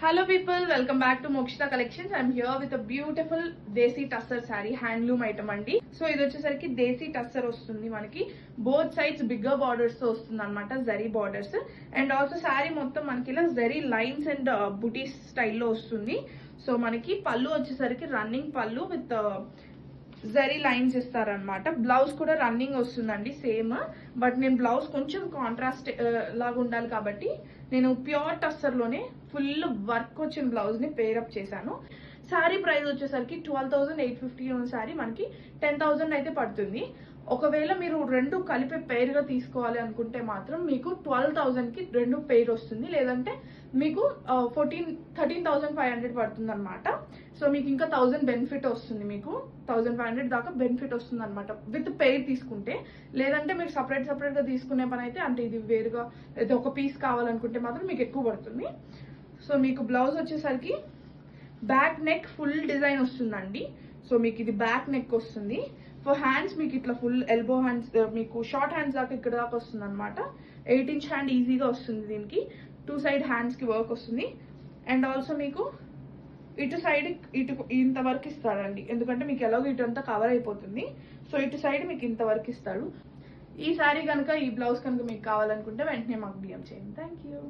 Hello people, welcome back to Mokshita Collections. I'm here with a beautiful desi tussar saree, handloom item andi. So idu vachesariki desi tussar ostundi manaki both sides bigger borders tho ostundi anamata, zari borders, and also saree mottham manaki ila zari lines and booties style lo ostundi. So manaki pallu vachesariki running pallu with zari lines ఇస్తారనమాట. Blouse కూడా running వస్తుందండి same, but నేను blouse కొంచెం contrast లాగా ఉండాలి కాబట్టి నేను pure tussar లోనే ఫుల్ వర్క్ వచ్చిన బ్లౌజ్ ని పేరప్ చేశాను. శారీ ప్రైస్ వచ్చేసరికి 12,850 ఉన్న శారీ మనకి 10,000 అయితే పడుతుంది. ఒకవేళ మీరు రెండు కలిపి పేర్ గా తీసుకోవాలి అనుకుంటే మాత్రం మీకు 12,000 కి రెండు పేర్ వస్తుంది, లేదంటే మీకు 13,500 పడుతుంది అనమాట. సో మీకు ఇంకా 1000 బెనిఫిట్ వస్తుంది, మీకు 1,500 దాకా బెనిఫిట్ వస్తుంది అనమాట విత్ పేర్ తీసుకుంటే. లేదంటే మీరు సపరేట్ గా తీసుకునే పని అయితే, అంటే ఇది వేరుగా ఒక పీస్ కావాలనుకుంటే మాత్రం మీకు ఎక్కువ పడుతుంది. సో మీకు బ్లౌజ్ వచ్చేసరికి బ్యాక్ నెక్ ఫుల్ డిజైన్ వస్తుందండి. సో మీకు ఇది బ్యాక్ నెక్ వస్తుంది. ఫర్ హ్యాండ్స్ మీకు ఇట్లా ఫుల్ ఎల్బో హ్యాండ్స్, మీకు షార్ట్ హ్యాండ్స్ దాకా ఇక్కడ దాకా వస్తుంది అనమాట. 8 ఇంచ్ హ్యాండ్ ఈజీగా వస్తుంది దీనికి. 2 సైడ్ హ్యాండ్స్ కి వర్క్ వస్తుంది. అండ్ ఆల్సో మీకు ఇటు సైడ్ ఇంతవరకు ఇస్తాడండి, ఎందుకంటే మీకు ఎలాగో ఇటు అంతా కవర్ అయిపోతుంది. సో ఇటు సైడ్ మీకు ఇంతవరకు ఇస్తాడు. ఈ శారీ కనుక, ఈ బ్లౌజ్ కనుక మీకు కావాలనుకుంటే వెంటనే మాకు డిఎం చేయండి. Thank you.